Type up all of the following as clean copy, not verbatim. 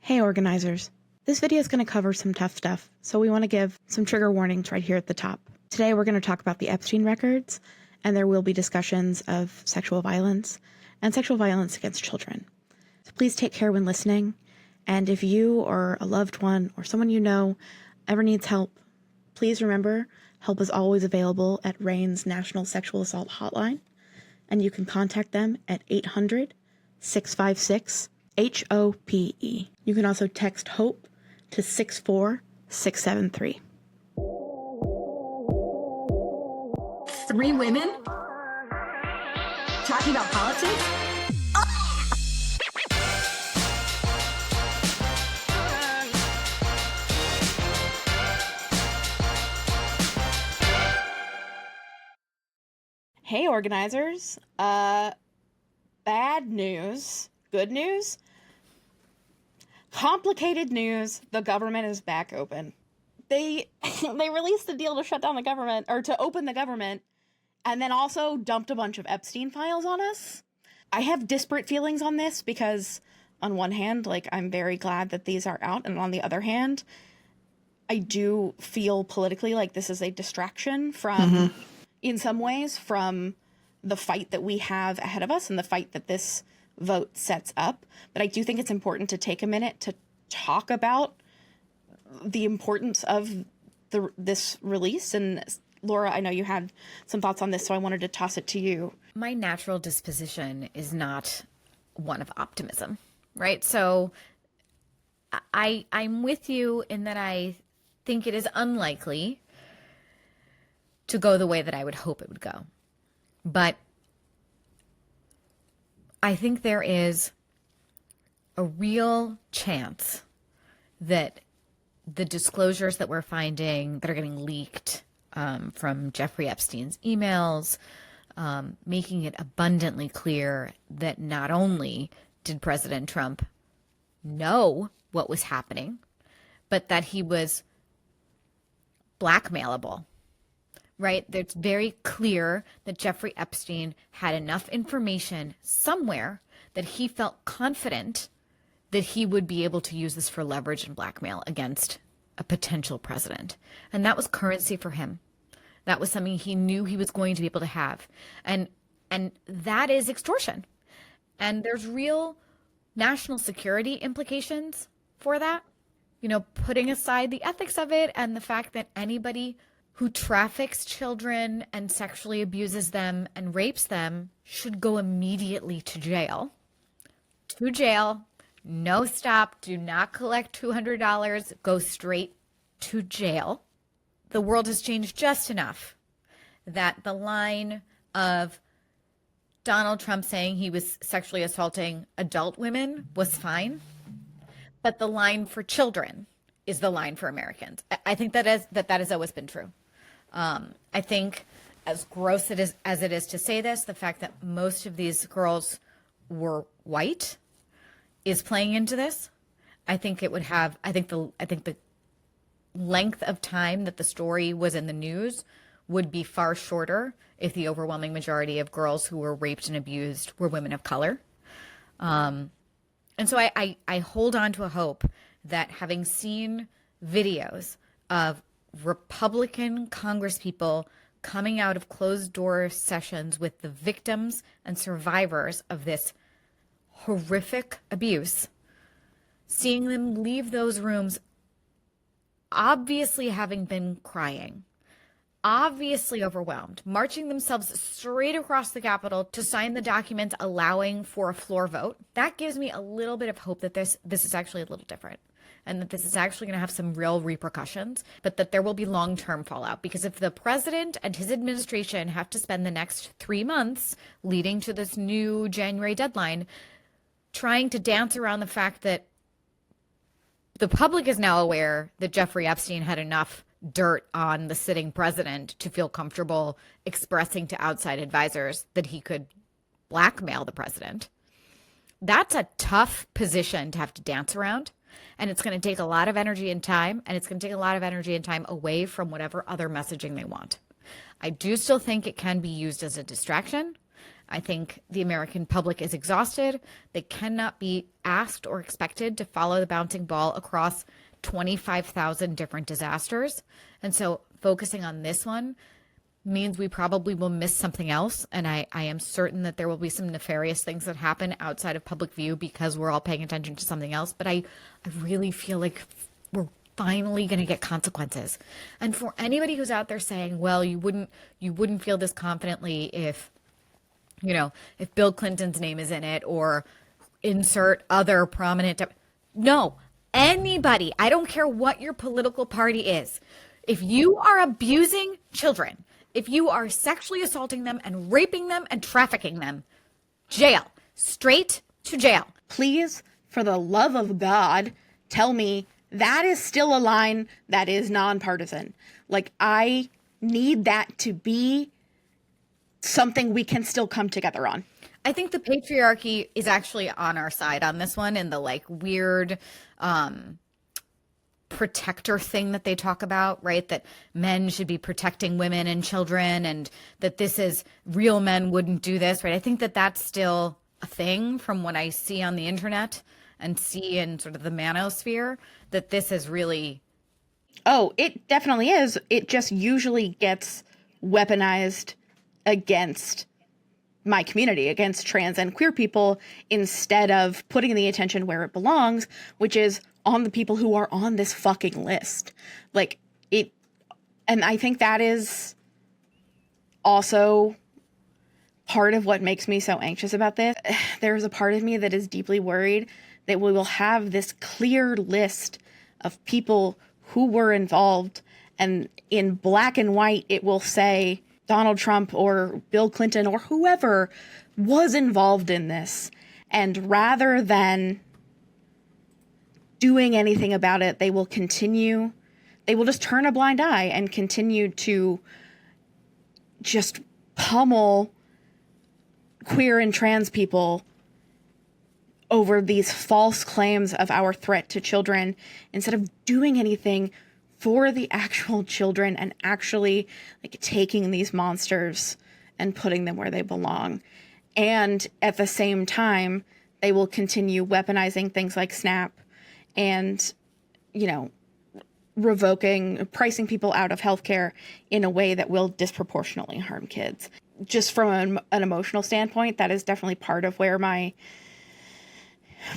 Hey organizers, this video is going to cover some tough stuff, so we want to give some trigger warnings right here at the top. Today we're going to talk about the Epstein records, and there will be discussions of sexual violence and sexual violence against children. So please take care when listening, and if you or a loved one or someone you know ever needs help, please remember help is always available at RAIN's National Sexual Assault Hotline, and you can contact them at 800-656-HOPE. You can also text HOPE to 64673. 3 women talking about politics? Hey organizers, bad news, good news, complicated news, the government is back open. They released the deal to shut down the government, or to open the government, and then also dumped a bunch of Epstein files on us. I have disparate feelings on this because on one hand, I'm very glad that these are out, and on the other hand, I do feel politically like this is a distraction from, in some ways, from the fight that we have ahead of us and the fight that this vote sets up. But I do think it's important to take a minute to talk about the importance of this release. And Laura, I know you had some thoughts on this, so I wanted to toss it to you. My natural disposition is not one of optimism, right? So I'm with you in that I think it is unlikely to go the way that I would hope it would go. But I think there is a real chance that the disclosures that we're finding that are getting leaked from Jeffrey Epstein's emails, making it abundantly clear that not only did President Trump know what was happening, but that he was blackmailable. Right? It's very clear that Jeffrey Epstein had enough information somewhere that he felt confident that he would be able to use this for leverage and blackmail against a potential president. And that was currency for him. That was something he knew he was going to be able to have. And that is extortion. And there's real national security implications for that. You know, putting aside the ethics of it and the fact that anybody who traffics children and sexually abuses them and rapes them should go immediately to jail. To jail, no stop, do not collect $200, go straight to jail. The world has changed just enough that the line of Donald Trump saying he was sexually assaulting adult women was fine, but the line for children is the line for Americans. I think that has always been true. I think as gross as it is to say this, the fact that most of these girls were white is playing into this. I think the length of time that the story was in the news would be far shorter if the overwhelming majority of girls who were raped and abused were women of color. And so I hold on to a hope that, having seen videos of Republican congresspeople coming out of closed door sessions with the victims and survivors of this horrific abuse, seeing them leave those rooms obviously having been crying, obviously overwhelmed, marching themselves straight across the Capitol to sign the documents allowing for a floor vote, that gives me a little bit of hope that this is actually a little different, and that this is actually going to have some real repercussions, but that there will be long-term fallout. Because if the president and his administration have to spend the next 3 months leading to this new January deadline trying to dance around the fact that the public is now aware that Jeffrey Epstein had enough dirt on the sitting president to feel comfortable expressing to outside advisors that he could blackmail the president, that's a tough position to have to dance around. And it's going to take a lot of energy and time, and it's going to take a lot of energy and time away from whatever other messaging they want. I do still think it can be used as a distraction. I think the American public is exhausted. They cannot be asked or expected to follow the bouncing ball across 25,000 different disasters. And so focusing on this one means we probably will miss something else. And I am certain that there will be some nefarious things that happen outside of public view because we're all paying attention to something else. But I really feel like we're finally going to get consequences. And for anybody who's out there saying, well, you wouldn't feel this confidently if, if Bill Clinton's name is in it or insert other prominent, no, anybody, I don't care what your political party is. If you are abusing children, if you are sexually assaulting them and raping them and trafficking them, jail, straight to jail. Please, for the love of God, tell me that is still a line that is nonpartisan. Like, I need that to be something we can still come together on. I think the patriarchy is actually on our side on this one, and the like weird protector thing that they talk about, right? That men should be protecting women and children, and that this is real men wouldn't do this, right? I think that that's still a thing from what I see on the internet and see in sort of the manosphere, that this is really. Oh, it definitely is. It just usually gets weaponized against my community, against trans and queer people, instead of putting the attention where it belongs, which is on the people who are on this fucking list. Like, it, and I think that is also part of what makes me so anxious about this. There's a part of me that is deeply worried that we will have this clear list of people who were involved, and in black and white, it will say Donald Trump or Bill Clinton or whoever was involved in this. And rather than doing anything about it, they will just turn a blind eye and continue to just pummel queer and trans people over these false claims of our threat to children, instead of doing anything for the actual children and actually like taking these monsters and putting them where they belong. And at the same time, they will continue weaponizing things like SNAP and, pricing people out of healthcare in a way that will disproportionately harm kids. Just from an emotional standpoint, that is definitely part of where my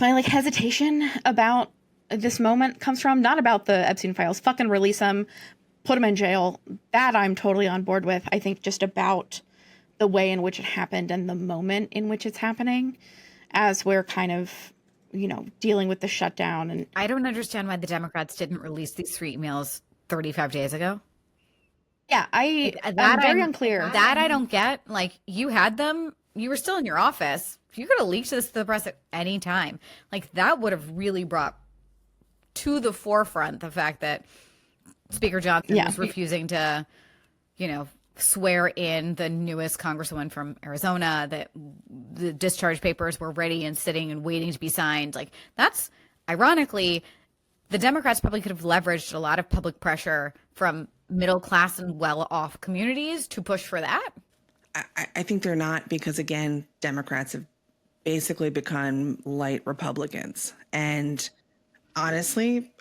like hesitation about this moment comes from. Not about the Epstein files. Fucking release them, put them in jail. That I'm totally on board with. I think just about the way in which it happened and the moment in which it's happening, as we're kind of, dealing with the shutdown. And I don't understand why the Democrats didn't release these 3 emails 35 days ago. Yeah, I'm very unclear. That I don't get. Like, you had them. You were still in your office. You could have leaked this to the press at any time. Like, that would have really brought to the forefront the fact that Speaker Johnson was refusing to, swear in the newest congresswoman from Arizona, that the discharge papers were ready and sitting and waiting to be signed. Like, that's, ironically, the Democrats probably could have leveraged a lot of public pressure from middle class and well-off communities to push for that. I think they're not, because, again, Democrats have basically become light Republicans. And honestly,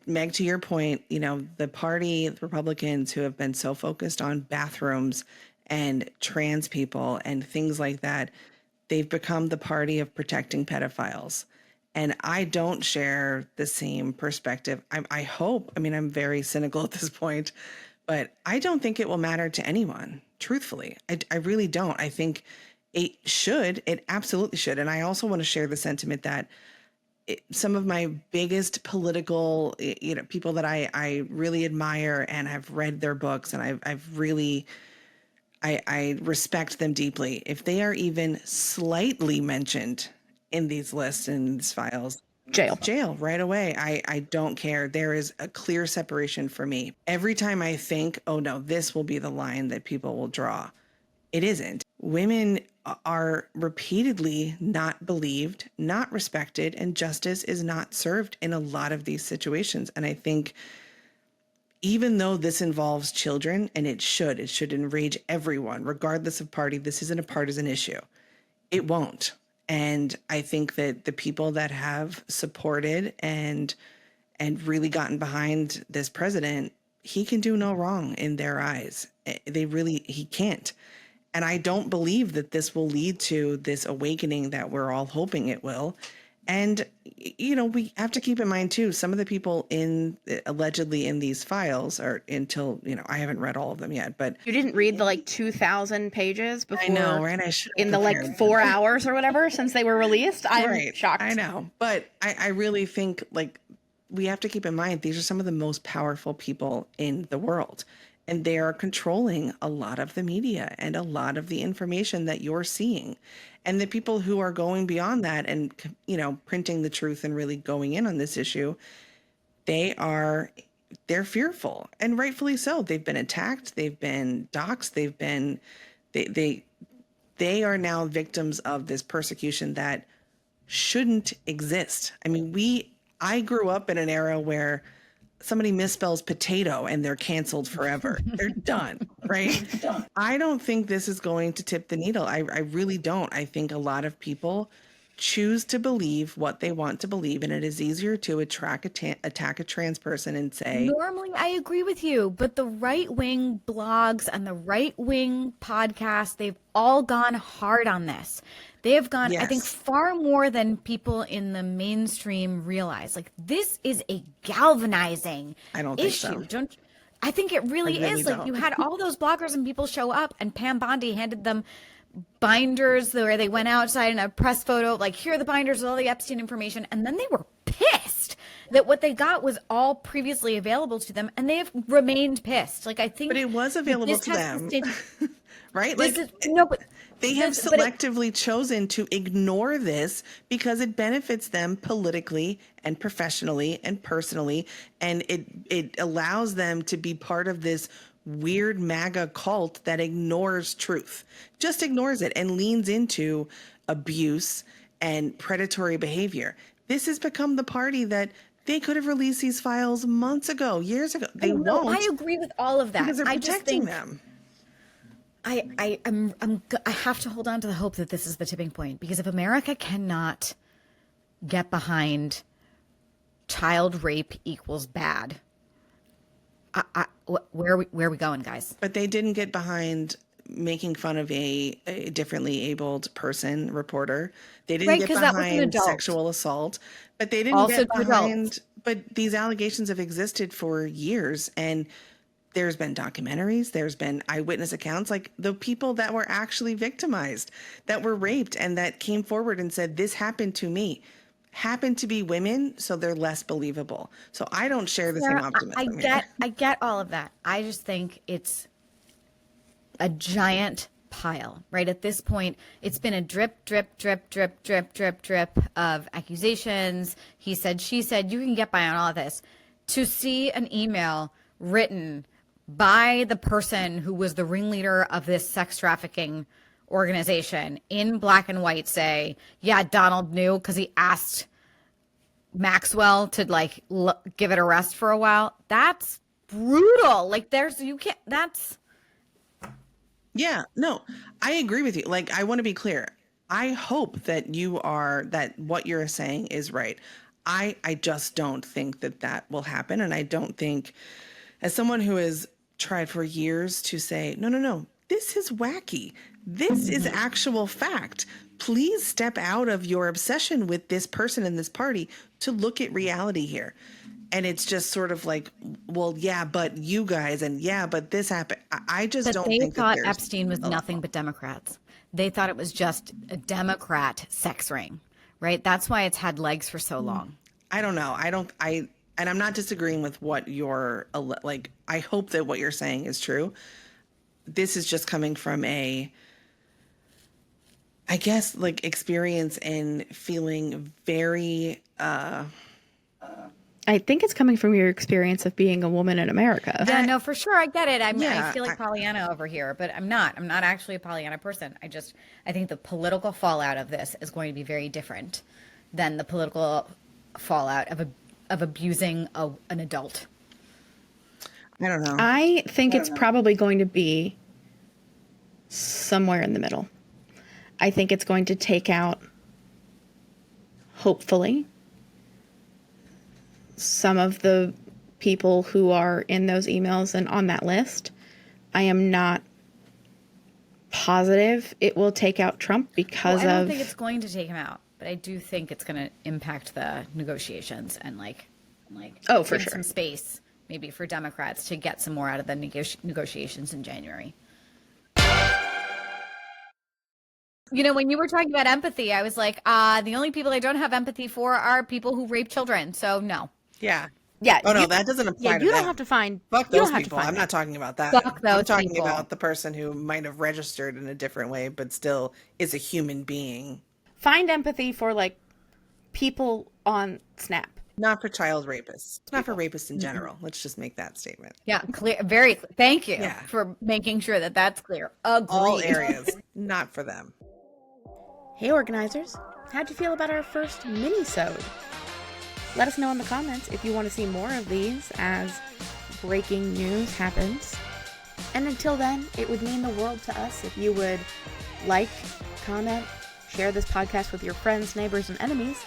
Meg, to your point, the party, the Republicans who have been so focused on bathrooms and trans people and things like that, they've become the party of protecting pedophiles. And I don't share the same perspective. I hope, I'm very cynical at this point, but I don't think it will matter to anyone, truthfully. I really don't. I think it absolutely should. And I also want to share the sentiment that some of my biggest political, people that I really admire and have read their books, and I respect them deeply. If they are even slightly mentioned in these lists and these files, jail right away. I don't care. There is a clear separation for me. Every time I think, oh no, this will be the line that people will draw, it isn't. Women are repeatedly not believed, not respected, and justice is not served in a lot of these situations. And I think even though this involves children, and it should enrage everyone, regardless of party. This isn't a partisan issue. It won't. And I think that the people that have supported and really gotten behind this president, he can do no wrong in their eyes. He can't. And I don't believe that this will lead to this awakening that we're all hoping it will. And, we have to keep in mind, too, some of the people allegedly in these files are until, I haven't read all of them yet, but. You didn't read the 2,000 pages before. I know, right? I should in the 4 hours or whatever since they were released. I'm shocked. I know. But I really think we have to keep in mind, these are some of the most powerful people in the world. And they are controlling a lot of the media and a lot of the information that you're seeing. And the people who are going beyond that and, printing the truth and really going in on this issue, they're fearful, and rightfully so. They've been attacked. They've been doxxed. They are now victims of this persecution that shouldn't exist. I mean, I grew up in an era where somebody misspells potato and they're canceled forever. They're done, right? I don't think this is going to tip the needle. I really don't. I think a lot of people choose to believe what they want to believe, and it is easier to attack a trans person and say. Normally, I agree with you, but the right-wing blogs and the right-wing podcasts, they've all gone hard on this. They have gone, yes. I think, far more than people in the mainstream realize. This is a galvanizing I don't think issue. So. I think it really is. Don't. You had all those bloggers and people show up, and Pam Bondi handed them binders where they went outside in a press photo, here are the binders with all the Epstein information. And then they were pissed that what they got was all previously available to them, and they have remained pissed. I think. But it was available to them. Right? They have selectively chosen to ignore this because it benefits them politically and professionally and personally. And it allows them to be part of this weird MAGA cult that ignores truth, just ignores it and leans into abuse and predatory behavior. This has become the party that they could have released these files months ago, years ago. They won't. I agree with all of that. Because they're protecting them. I have to hold on to the hope that this is the tipping point, because if America cannot get behind child rape equals bad, where are we going, guys? But they didn't get behind making fun of a differently abled person reporter. They didn't get behind sexual assault, but they didn't get behind. But these allegations have existed for years, and there's been documentaries, there's been eyewitness accounts, the people that were actually victimized, that were raped, and that came forward and said, this happened to me, happen to be women, so they're less believable. So I don't share the same optimism. I get all of that. I just think it's a giant pile, right? At this point, it's been a drip, drip, drip, drip, drip, drip, drip of accusations. He said, she said, you can get by on all of this. To see an email written by the person who was the ringleader of this sex trafficking organization in black and white say, yeah, Donald knew because he asked Maxwell to give it a rest for a while. That's brutal. Yeah, no, I agree with you. I want to be clear. I hope that that what you're saying is right. I just don't think that will happen. And I don't think, as someone who has tried for years to say, no, this is wacky. This is actual fact. Please step out of your obsession with this person in this party to look at reality here. And it's just sort of well, yeah, but you guys, and yeah, but this happened. I just don't think they thought Epstein was nothing but Democrats. They thought it was just a Democrat sex ring, right? That's why it's had legs for so long. I don't know. And I'm not disagreeing with what you're I hope that what you're saying is true. This is just coming from experience and feeling very, I think it's coming from your experience of being a woman in America. Yeah, no, for sure. I get it. I feel like Pollyanna over here, but I'm not. I'm not actually a Pollyanna person. I think the political fallout of this is going to be very different than the political fallout of abusing an adult. I don't know. I think it's probably going to be somewhere in the middle. I think it's going to take out, hopefully, some of the people who are in those emails and on that list. I am not positive it will take out Trump because I don't of... think it's going to take him out, but I do think it's going to impact the negotiations and like Oh, for give sure. some space maybe for Democrats to get some more out of the negotiations in January. You know, when you were talking about empathy, I was like, the only people I don't have empathy for are people who rape children. So no. Yeah. Yeah. Oh, no, that doesn't apply Yeah, to you them. don't have to find... Fuck you those don't have to people. find I'm that. not talking about that. Fuck those I'm talking people. about the person who might have registered in a different way, but still is a human being. Find empathy for, like, people on Snap. Not for child rapists. Not for rapists in general. Let's just make that statement. Yeah, clear. Very. Thank you Yeah. for making sure that that's clear. Agreed. All areas, not for them. Hey, organizers. How'd you feel about our first Minisode? Let us know in the comments if you want to see more of these as breaking news happens. And until then, it would mean the world to us if you would like, comment, share this podcast with your friends, neighbors, and enemies,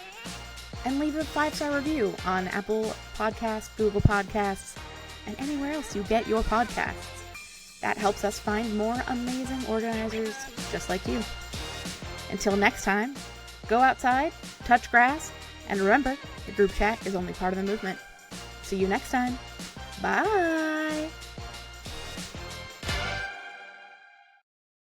and leave a 5-star review on Apple Podcasts, Google Podcasts, and anywhere else you get your podcasts. That helps us find more amazing organizers just like you. Until next time, go outside, touch grass, and remember, the group chat is only part of the movement. See you next time. Bye!